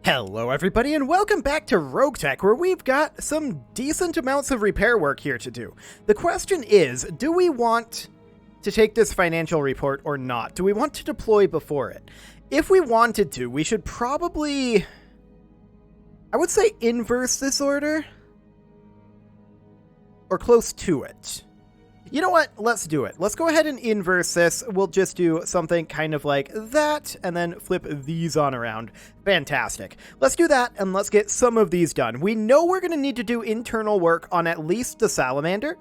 Hello everybody and welcome back to RogueTech, where we've got some decent amounts of repair work here to do. The question is, do we want to take this financial report or not? Do we want to deploy before it? If we wanted to, we should probably, I would say, inverse this order, or close to it. You know what? Let's do it. Let's go ahead and inverse this. We'll just do something kind of like that, and then flip these on around. Fantastic. Let's do that, and let's get some of these done. We know we're going to need to do internal work on at least the salamander.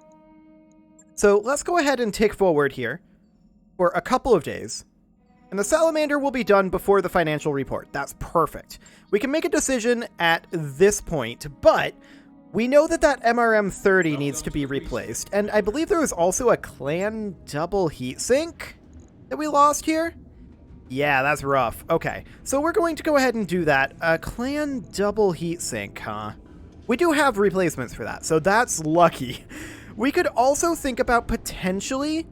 So let's go ahead and tick forward here for a couple of days. And the salamander will be done before the financial report. That's perfect. We can make a decision at this point, but we know that MRM 30 needs to be replaced, and I believe there was also a clan double heatsink that we lost here. Yeah, that's rough. Okay, so we're going to go ahead and do that. A clan double heatsink, huh? We do have replacements for that, so that's lucky. We could also think about potentially,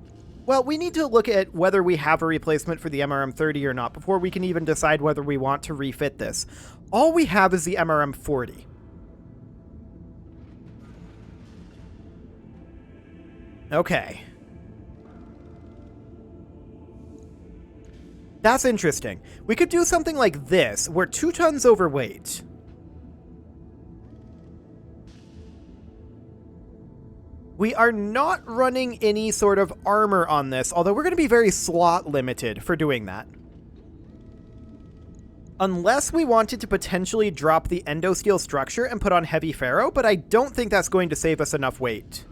well, we need to look at whether we have a replacement for the MRM 30 or not before we can even decide whether we want to refit this. All we have is the MRM 40. Okay. That's interesting. We could do something like this. We're 2 tons overweight. We are not running any sort of armor on this, although we're going to be very slot limited for doing that. Unless we wanted to potentially drop the endosteel structure and put on heavy ferro, but I don't think that's going to save us enough weight.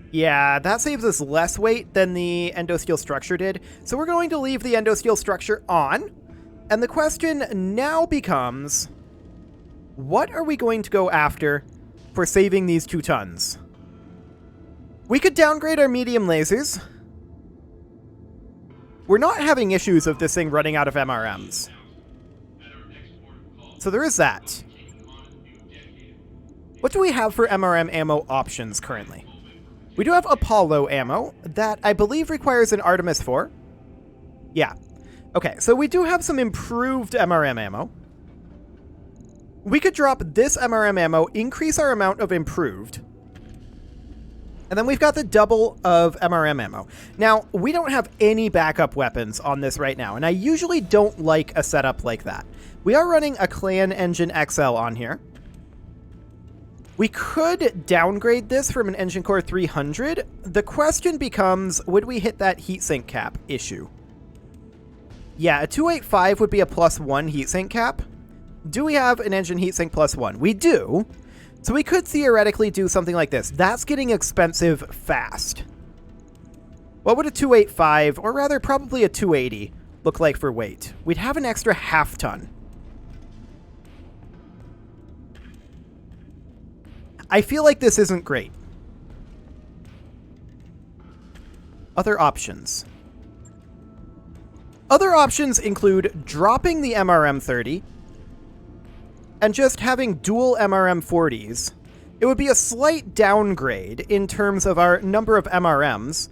Yeah, that saves us less weight than the endosteel structure did, so we're going to leave the endosteel structure on. And the question now becomes, what are we going to go after for saving these 2 tons? We could downgrade our medium lasers. We're not having issues of this thing running out of MRMs. So there is that. What do we have for MRM ammo options currently? We do have Apollo ammo that I believe requires an Artemis 4. Yeah. Okay, so we do have some improved MRM ammo. We could drop this MRM ammo, increase our amount of improved. And then we've got the double of MRM ammo. Now, we don't have any backup weapons on this right now, and I usually don't like a setup like that. We are running a Clan Engine XL on here. We could downgrade this from an Engine Core 300. The question becomes, would we hit that heatsink cap issue? Yeah, a 285 would be a +1 heatsink cap. Do we have an engine heatsink +1? We do. So we could theoretically do something like this. That's getting expensive fast. What would a 285, or rather probably a 280, look like for weight? We'd have an extra half ton. I feel like this isn't great. Other options. Other options include dropping the MRM 30 and just having dual MRM 40s. It would be a slight downgrade in terms of our number of MRMs,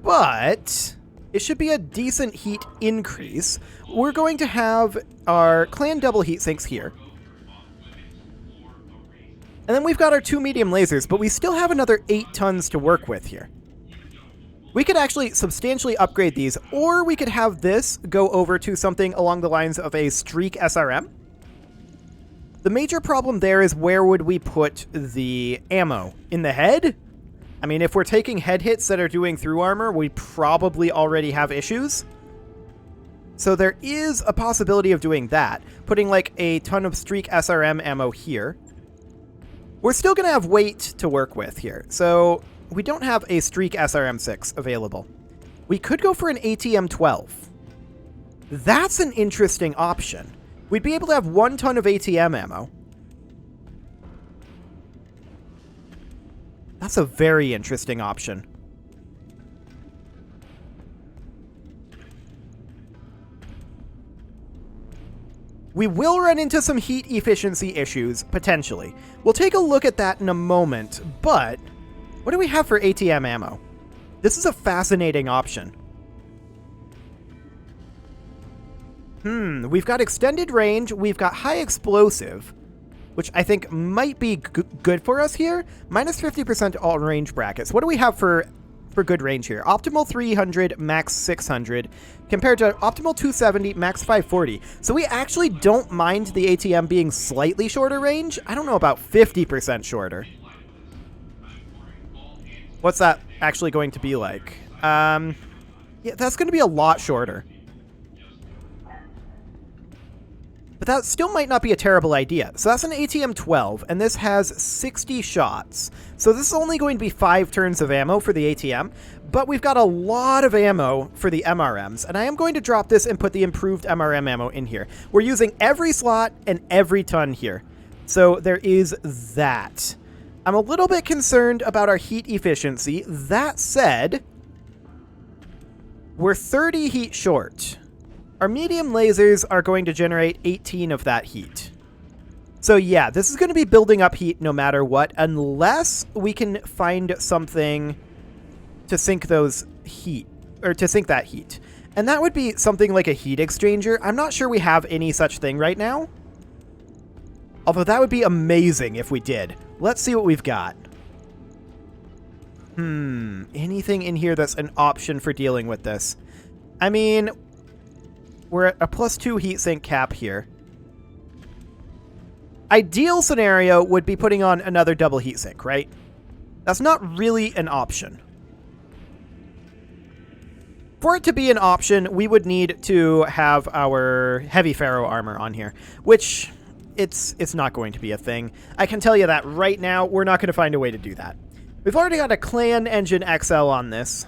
but it should be a decent heat increase. We're going to have our clan double heat sinks here. And then we've got our 2 medium lasers, but we still have another 8 tons to work with here. We could actually substantially upgrade these, or we could have this go over to something along the lines of a Streak SRM. The major problem there is, where would we put the ammo? In the head? I mean, if we're taking head hits that are doing through armor, we probably already have issues. So there is a possibility of doing that, putting like a ton of Streak SRM ammo here. We're still going to have weight to work with here, so we don't have a Streak SRM6 available. We could go for an ATM 12. That's an interesting option. We'd be able to have 1 ton of ATM ammo. That's a very interesting option. We will run into some heat efficiency issues, potentially. We'll take a look at that in a moment, but what do we have for ATM ammo? This is a fascinating option. We've got extended range, we've got high explosive, which I think might be good for us here. Minus 50% all range brackets. What do we have for good range here? Optimal 300, max 600, compared to optimal 270, max 540. So we actually don't mind the ATM being slightly shorter range. I don't know about 50% shorter. What's that actually going to be like? Yeah, that's going to be a lot shorter. But that still might not be a terrible idea. So that's an ATM 12, and this has 60 shots. So this is only going to be 5 turns of ammo for the ATM, but we've got a lot of ammo for the MRMs, and I am going to drop this and put the improved MRM ammo in here. We're using every slot and every ton here. So there is that. I'm a little bit concerned about our heat efficiency. That said, we're 30 heat short. Our medium lasers are going to generate 18 of that heat. So yeah, this is going to be building up heat no matter what, unless we can find something to sink those heat, or to sink that heat. And that would be something like a heat exchanger. I'm not sure we have any such thing right now. Although that would be amazing if we did. Let's see what we've got. Anything in here that's an option for dealing with this? I mean, we're at a +2 heatsink cap here. Ideal scenario would be putting on another double heatsink, right? That's not really an option. For it to be an option, we would need to have our heavy ferro armor on here, which it's not going to be a thing. I can tell you that right now, we're not going to find a way to do that. We've already got a Clan Engine XL on this.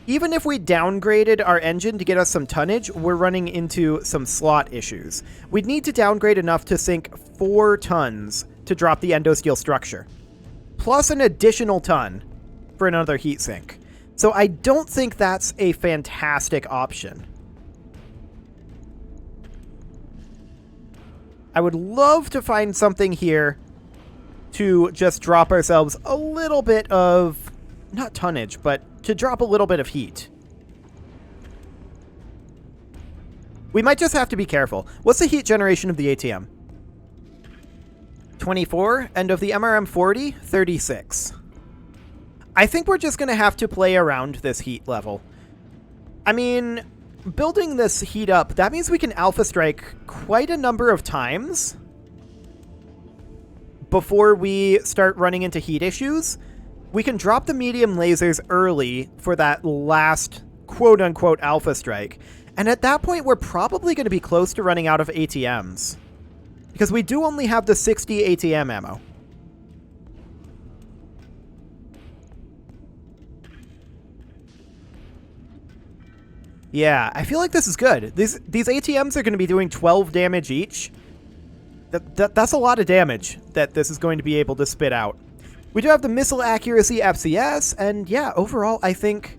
Even if we downgraded our engine to get us some tonnage, we're running into some slot issues. We'd need to downgrade enough to sink 4 tons to drop the endosteel structure, plus an additional ton for another heatsink. So I don't think that's a fantastic option. I would love to find something here to just drop ourselves a little bit of, not tonnage, but to drop a little bit of heat. We might just have to be careful. What's the heat generation of the ATM? 24, and of the MRM 40, 36. I think we're just going to have to play around this heat level. I mean, building this heat up, that means we can alpha strike quite a number of times before we start running into heat issues. We can drop the medium lasers early for that last quote-unquote alpha strike. And at that point, we're probably going to be close to running out of ATMs, because we do only have the 60 ATM ammo. Yeah, I feel like this is good. These ATMs are going to be doing 12 damage each. That's a lot of damage that this is going to be able to spit out. We do have the missile accuracy FCS, and yeah, overall, I think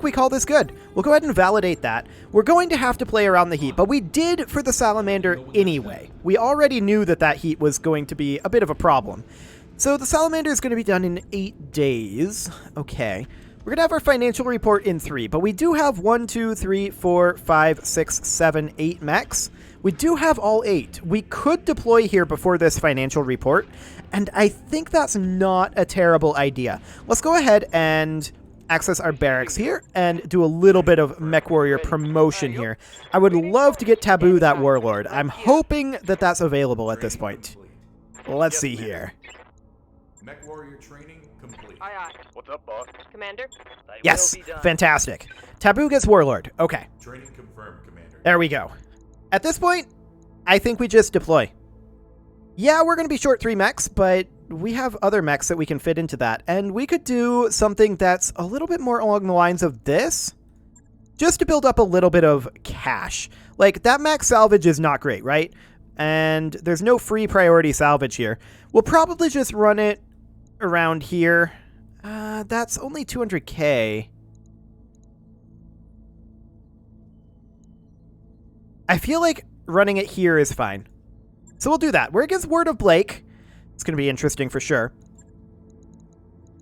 we call this good. We'll go ahead and validate that. We're going to have to play around the heat, but we did for the Salamander anyway. We already knew that that heat was going to be a bit of a problem. So the Salamander is going to be done in 8 days. Okay. We're going to have our financial report in 3, but we do have 1, 2, 3, 4, 5, 6, 7, 8 mechs. We do have all 8. We could deploy here before this financial report, and I think that's not a terrible idea. Let's go ahead and access our barracks here and do a little bit of Mech Warrior promotion here. I would love to get Taboo that Warlord. I'm hoping that that's available at this point. Let's see here. Mech Warrior training complete. Aye, aye. What's up, boss? Commander? Yes, fantastic. Taboo gets Warlord. Okay, Training confirmed, Commander. there we go. At this point, I think we just deploy. Yeah, we're going to be short 3 mechs, but we have other mechs that we can fit into that. And we could do something that's a little bit more along the lines of this, just to build up a little bit of cash. Like, that mech salvage is not great, right? And there's no free priority salvage here. We'll probably just run it around here. That's only 200k. I feel like running it here is fine. So we'll do that. We're against Word of Blake. It's going to be interesting for sure.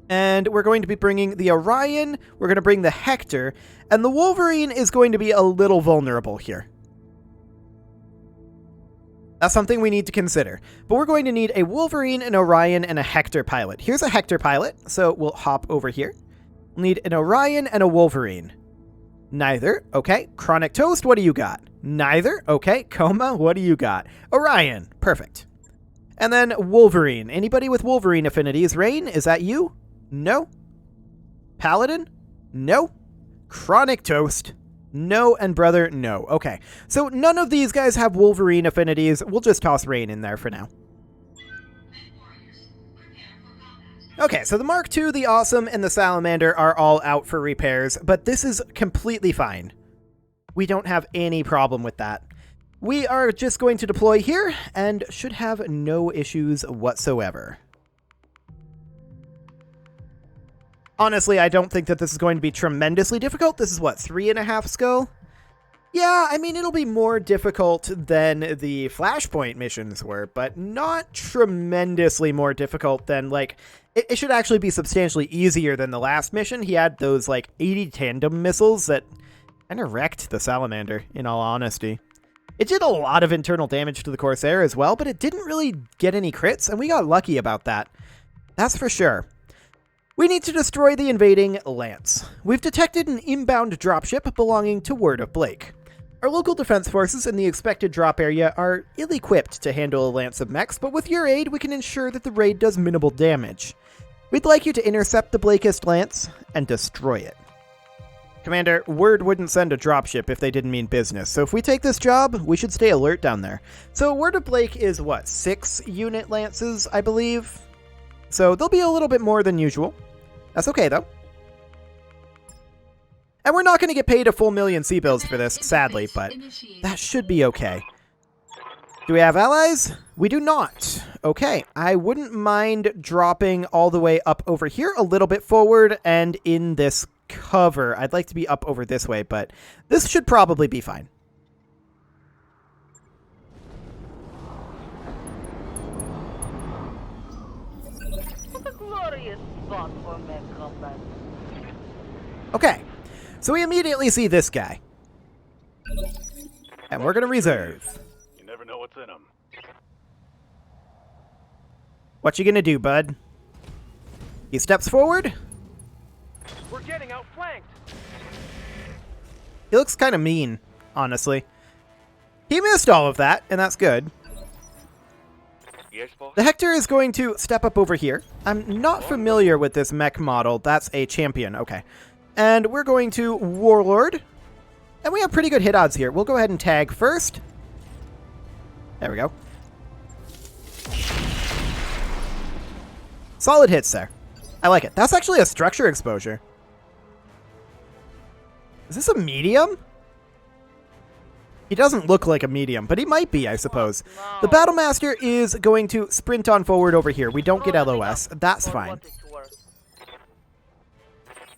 And we're going to be bringing the Orion. We're going to bring the Hector. And the Wolverine is going to be a little vulnerable here. That's something we need to consider. But we're going to need a Wolverine, an Orion, and a Hector pilot. Here's a Hector pilot, so we'll hop over here. We'll need an Orion and a Wolverine. Neither. Okay. Chronic Toast, what do you got? Neither. Okay. Coma, what do you got? Orion. Perfect. And then Wolverine. Anybody with Wolverine affinities? Rain, is that you? No. Paladin? No. Chronic Toast? No. And Brother? No. Okay. So none of these guys have Wolverine affinities. We'll just toss Rain in there for now. Okay, so the Mark II, the Awesome, and the Salamander are all out for repairs, but this is completely fine. We don't have any problem with that. We are just going to deploy here and should have no issues whatsoever. Honestly, I don't think that this is going to be tremendously difficult. This is what, 3.5 skill? Yeah, I mean, it'll be more difficult than the Flashpoint missions were, but not tremendously more difficult than, like, it should actually be substantially easier than the last mission. He had those, like, 80 tandem missiles that kind of wrecked the Salamander, in all honesty. It did a lot of internal damage to the Corsair as well, but it didn't really get any crits, and we got lucky about that. That's for sure. We need to destroy the invading Lance. We've detected an inbound dropship belonging to Word of Blake. Our local defense forces in the expected drop area are ill-equipped to handle a Lance of mechs, but with your aid, we can ensure that the raid does minimal damage. We'd like you to intercept the Blakist Lance and destroy it. Commander, Word wouldn't send a dropship if they didn't mean business, so if we take this job, we should stay alert down there. So Word of Blake is, what, 6 unit Lances, I believe? So they'll be a little bit more than usual. That's okay, though. And we're not going to get paid a full million C-bills for this, sadly, but that should be okay. Do we have allies? We do not. Okay, I wouldn't mind dropping all the way up over here a little bit forward and in this cover. I'd like to be up over this way, but this should probably be fine. What a glorious spot for mech combat. Okay, so we immediately see this guy. And we're going to reserve. You never know what's in them. What you going to do, bud? He steps forward. We're getting outflanked. He looks kind of mean, honestly. He missed all of that, and that's good. Yes, boss. The Hector is going to step up over here. I'm not familiar with this mech model. That's a champion. Okay. And we're going to Warlord. And we have pretty good hit odds here. We'll go ahead and tag first. There we go. Solid hits there. I like it. That's actually a structure exposure. Is this a medium? He doesn't look like a medium, but he might be, I suppose. The Battlemaster is going to sprint on forward over here. We don't get LOS. That's fine.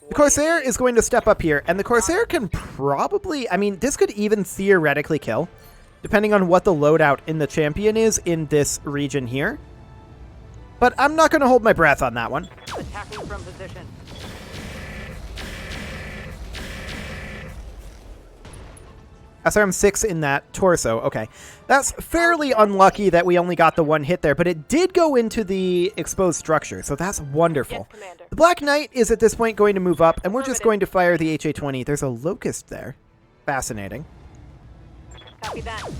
The Corsair is going to step up here, and the Corsair can probably... I mean, this could even theoretically kill, depending on what the loadout in the champion is in this region here. But I'm not going to hold my breath on that one. Attacking from position. SRM 6 in that torso. Okay. That's fairly unlucky that we only got the one hit there, but it did go into the exposed structure, so that's wonderful. Yes, Commander. The Black Knight is at this point going to move up, and we're just going to fire the HA-20. There's a Locust there. Fascinating. Copy that.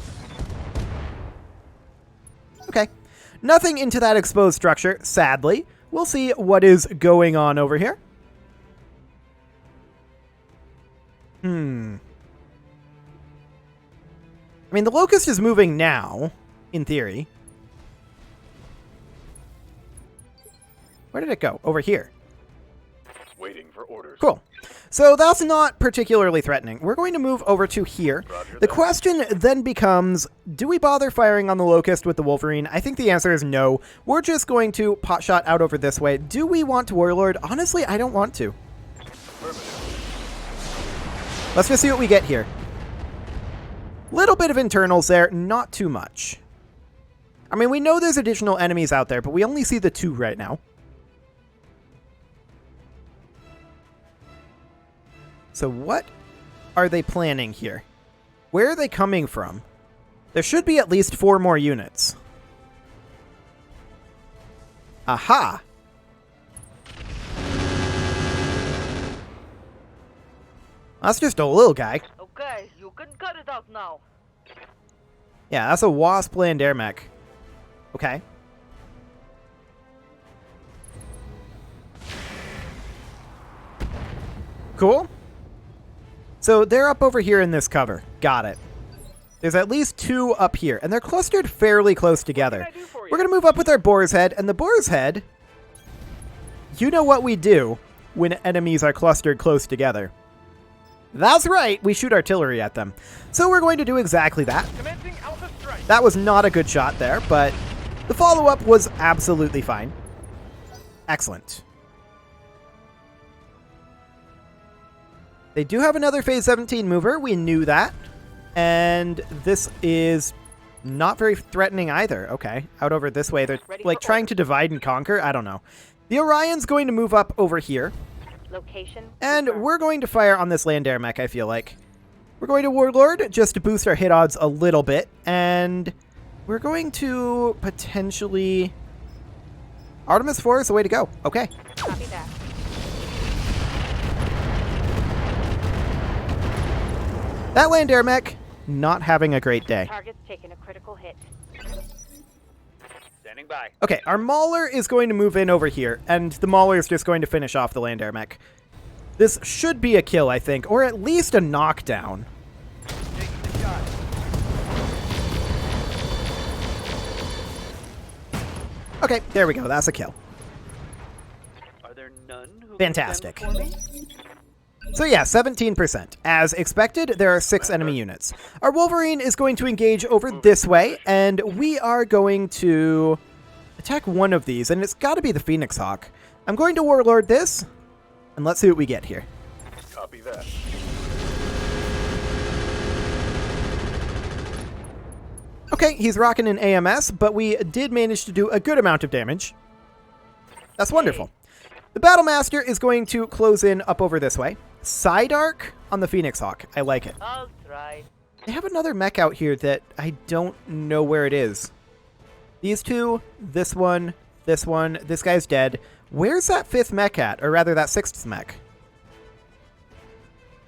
Okay. Nothing into that exposed structure, sadly. We'll see what is going on over here. I mean, the Locust is moving now, in theory. Where did it go? Over here. Waiting for orders. Cool. So that's not particularly threatening. We're going to move over to here. Roger The that. question then becomes, do we bother firing on the Locust with the Wolverine? I think the answer is no. We're just going to potshot out over this way. Do we want to Warlord? Honestly, I don't want to. Let's just see what we get here. Little bit of internals there, not too much. I mean, we know there's additional enemies out there, but we only see the 2 right now. So what are they planning here? Where are they coming from? There should be at least 4 more units. Aha! That's just a little guy. Okay, you can cut it out now. Yeah, that's a Wasp land air mech. Okay. Cool. So they're up over here in this cover. Got it. There's at least 2 up here, and they're clustered fairly close together. We're going to move up with our Boar's Head, and the Boar's Head, you know what we do when enemies are clustered close together. That's right, we shoot artillery at them. So we're going to do exactly that. That was not a good shot there, but the follow-up was absolutely fine. Excellent. They do have another Phase 17 mover, we knew that. And this is not very threatening either. Okay, out over this way. They're like trying to divide and conquer. I don't know. The Orion's going to move up over here. Location. And we're going to fire on this land air mech, I feel like. We're going to Warlord just to boost our hit odds a little bit. And we're going to potentially... Artemis 4 is the way to go. Okay. Copy that. That land air mech, not having a great day. Target's taking a critical hit. Standing by. Okay, our Mauler is going to move in over here, and the Mauler is just going to finish off the land air mech. This should be a kill, I think, or at least a knockdown. Taking the shot. Okay, there we go. That's a kill. Are there none who Fantastic. can stand for me? So yeah, 17%. As expected, there are 6 enemy units. Our Wolverine is going to engage over this way, and we are going to attack one of these, and it's got to be the Phoenix Hawk. I'm going to Warlord this, and let's see what we get here. Copy that. Okay, he's rocking an AMS, but we did manage to do a good amount of damage. That's wonderful. The Battlemaster is going to close in up over this way. Side arc on the Phoenix Hawk. I like it. I'll try. They have another mech out here that I don't know where it is. These two, this one, this guy's dead. Where's that 5th mech at? Or rather, that 6th mech?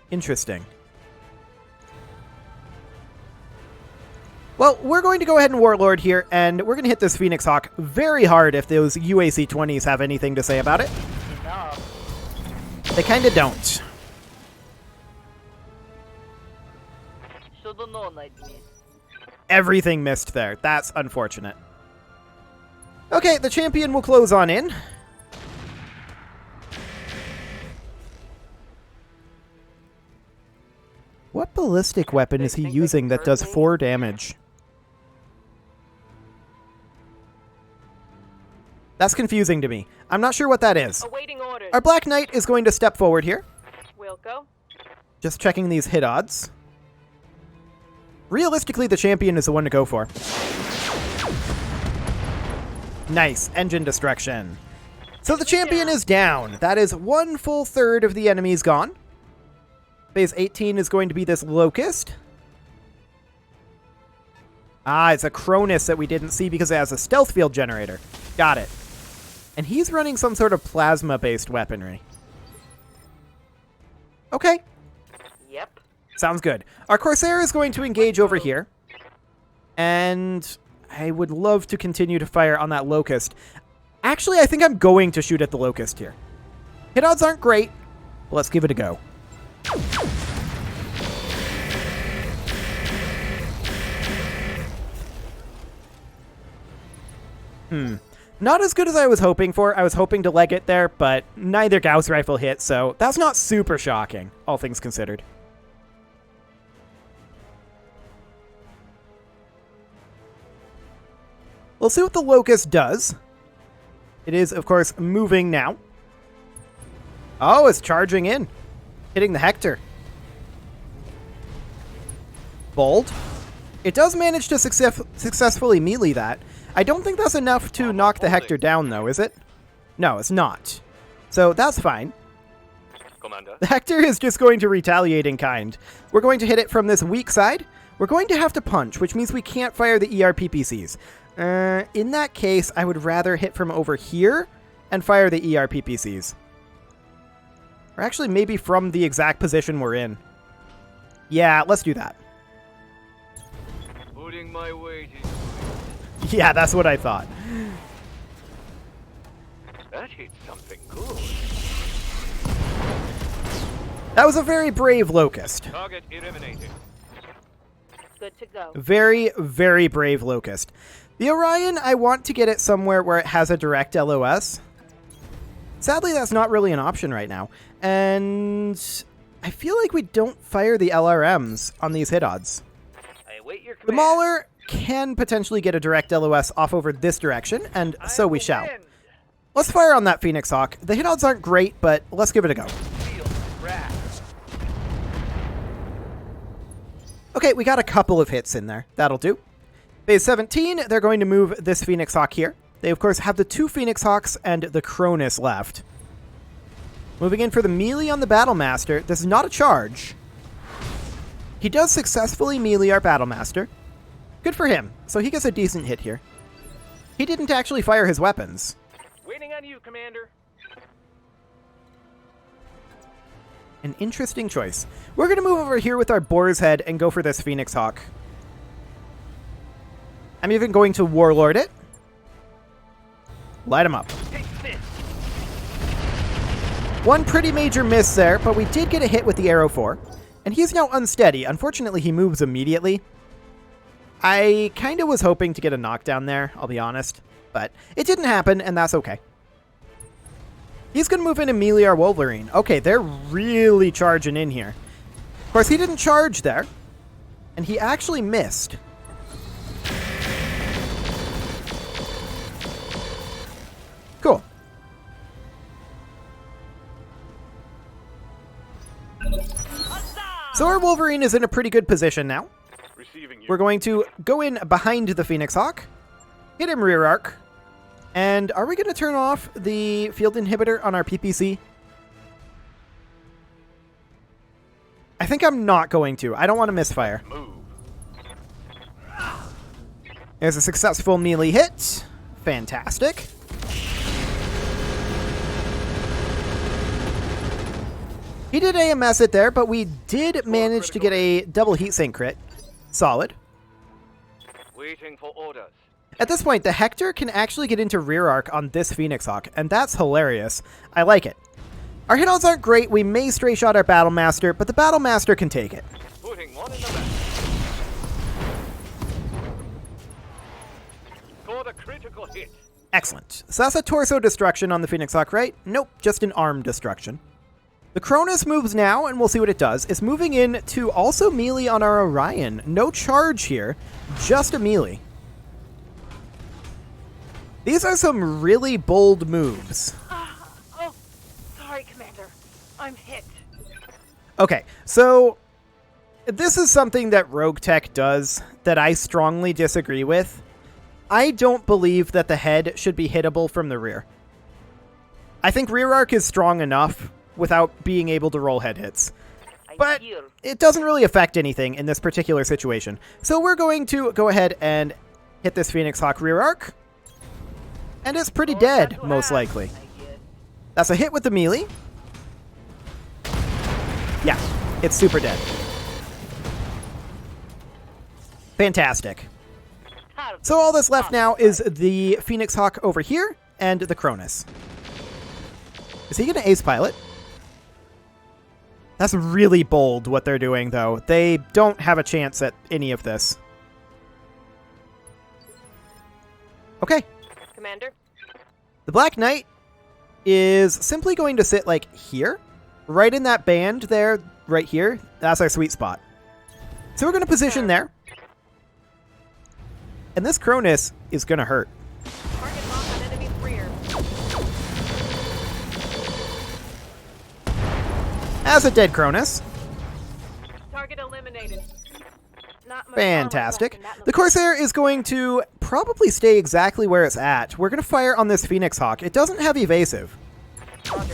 Interesting. Well, we're going to go ahead and Warlord here, and we're going to hit this Phoenix Hawk very hard if those UAC-20s have anything to say about it. Enough. They kind of don't. Should've known I'd miss. Everything missed there. That's unfortunate. Okay, the champion will close on in. What ballistic weapon is he using that does 4 damage? That's confusing to me. I'm not sure what that is. Awaiting orders. Our Black Knight is going to step forward here. We'll go. Just checking these hit odds. Realistically, the champion is the one to go for. Nice. Engine destruction. So the champion is down. That is 1 full third of the enemies gone. Phase 18 is going to be this Locust. Ah, it's a Cronus that we didn't see because it has a stealth field generator. Got it. And he's running some sort of plasma-based weaponry. Okay. Yep. Sounds good. Our Corsair is going to engage over here. And I would love to continue to fire on that Locust. Actually, I think I'm going to shoot at the Locust here. Hit odds aren't great, but let's give it a go. Not as good as I was hoping for. I was hoping to leg it there, but neither Gauss rifle hit, so that's not super shocking, all things considered. We'll see what the Locust does. It is, of course, moving now. Oh, it's charging in. Hitting the Hector. Bold. It does manage to successfully melee that. I don't think that's enough to knock the Hector down, though, is it? No, it's not. So that's fine. Commander. The Hector is just going to retaliate in kind. We're going to hit it from this weak side. We're going to have to punch, which means we can't fire the ERPPCs. In that case, I would rather hit from over here and fire the ERPPCs. Or actually, maybe from the exact position we're in. Yeah, let's do that. Putting my weight into Yeah, that's what I thought. it. That hit something good. That was a very brave Locust. Target eliminated. Good to go. Very, very brave Locust. The Orion, I want to get it somewhere where it has a direct LOS. Sadly, that's not really an option right now. And I feel like we don't fire the LRMs on these hit odds. I await your The command. Mauler can potentially get a direct LOS off over this direction, and so we shall. Let's fire on that Phoenix Hawk. The hit odds aren't great, but let's give it a go. Okay, we got a couple of hits in there. That'll do. Phase 17, they're going to move this Phoenix Hawk here. They, of course, have the 2 Phoenix Hawks and the Cronus left. Moving in for the melee on the Battlemaster. This is not a charge. He does successfully melee our Battlemaster. Good for him. So he gets a decent hit here. He didn't actually fire his weapons. Waiting on you, Commander. An interesting choice. We're going to move over here with our Boar's Head and go for this Phoenix Hawk. I'm even going to Warlord it. Light him up. One pretty major miss there, but we did get a hit with the Arrow 4. And he's now unsteady. Unfortunately, he moves immediately. I kind of was hoping to get a knockdown there, I'll be honest. But it didn't happen, and that's okay. He's going to move in and melee our Wolverine. Okay, they're really charging in here. Of course, he didn't charge there. And he actually missed. Cool. So our Wolverine is in a pretty good position now. Receiving you. We're going to go in behind the Phoenix Hawk, hit him rear arc, and are we going to turn off the field inhibitor on our PPC? I think I'm not going to. I don't want to misfire. Move. There's a successful melee hit. Fantastic. He did AMS it there, but we did manage to get a double heatsink crit. Solid. Waiting for orders. At this point, the Hector can actually get into rear arc on this Phoenix Hawk, and that's hilarious. I like it. Our hit odds aren't great. We may stray shot our Battlemaster, but the Battlemaster can take it. Putting one in the back. Scored a critical hit. Excellent. So that's a torso destruction on the Phoenix Hawk, right? Nope, just an arm destruction. The Cronus moves now, and we'll see what it does. It's moving in to also melee on our Orion. No charge here, just a melee. These are some really bold moves. Oh, sorry, Commander. I'm hit. Okay, so this is something that RogueTech does that I strongly disagree with. I don't believe that the head should be hittable from the rear. I think rear arc is strong enough without being able to roll head hits. But it doesn't really affect anything in this particular situation. So we're going to go ahead and hit this Phoenix Hawk rear arc. And it's pretty dead, most likely. That's a hit with the melee. Yeah, it's super dead. Fantastic. So all that's left now is the Phoenix Hawk over here and the Cronus. Is he going to ace pilot? That's really bold what they're doing, though. They don't have a chance at any of this. Okay. Commander? The Black Knight is simply going to sit, like, here. Right in that band there, right here. That's our sweet spot. So we're going to position there. And this Cronus is going to hurt. Target lock on enemy's rear. As a dead Cronus. Target eliminated. Not much Fantastic. armor left in that The Corsair is going to probably stay exactly where it's at. We're going to fire on this Phoenix Hawk. It doesn't have evasive. Roger.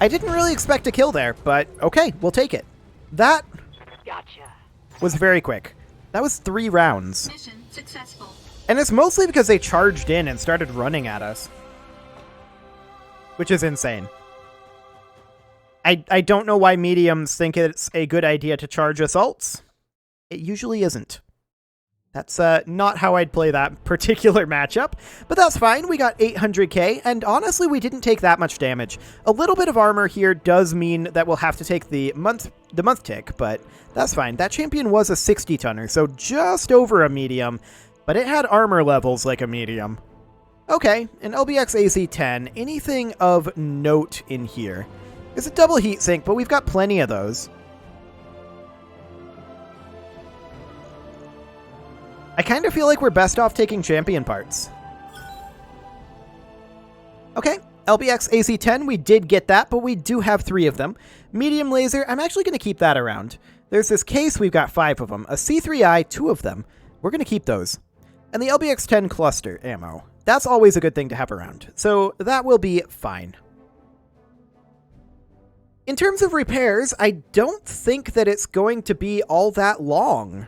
I didn't really expect a kill there, but okay, we'll take it. That Gotcha. was very quick. That was 3 rounds. Mission successful. And it's mostly because they charged in and started running at us. Which is insane. I don't know why mediums think it's a good idea to charge assaults. It usually isn't. That's not how I'd play that particular matchup, but that's fine. We got 800k, and honestly, we didn't take that much damage. A little bit of armor here does mean that we'll have to take the month tick, but that's fine. That champion was a 60-tonner, so just over a medium, but it had armor levels like a medium. Okay, an LBX AC-10. Anything of note in here? It's a double heatsink, but we've got plenty of those. I kind of feel like we're best off taking champion parts. Okay, LBX AC-10, we did get that, but we do have 3 of them. Medium laser, I'm actually going to keep that around. There's this case, we've got 5 of them. A C3I, 2 of them. We're going to keep those. And the LBX-10 cluster ammo. That's always a good thing to have around, so that will be fine. In terms of repairs, I don't think that it's going to be all that long.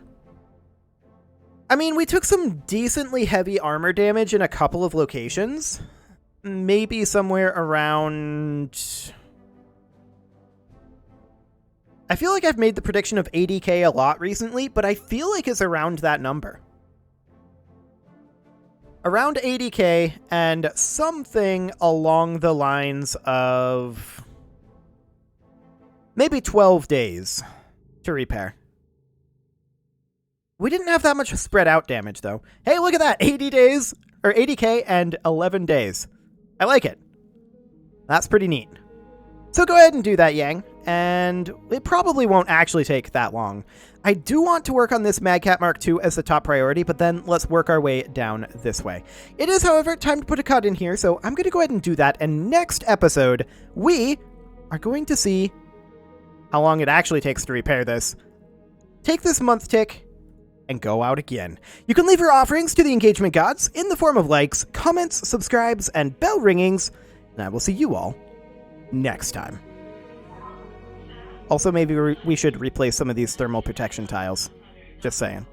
I mean, we took some decently heavy armor damage in a couple of locations. Maybe somewhere around... I feel like I've made the prediction of 80k a lot recently, but I feel like it's around that number. Around 80k and something along the lines of maybe 12 days to repair. We didn't have that much spread out damage, though. Hey, look at that! 80 days, or 80k and 11 days. I like it. That's pretty neat. So go ahead and do that, Yang, and it probably won't actually take that long. I do want to work on this Madcat Mark II as the top priority, but then let's work our way down this way. It is, however, time to put a cut in here, so I'm going to go ahead and do that, and next episode, we are going to see how long it actually takes to repair this. Take this month tick, and go out again. You can leave your offerings to the engagement gods in the form of likes, comments, subscribes, and bell ringings, and I will see you all next time. Also, maybe we should replace some of these thermal protection tiles. Just saying.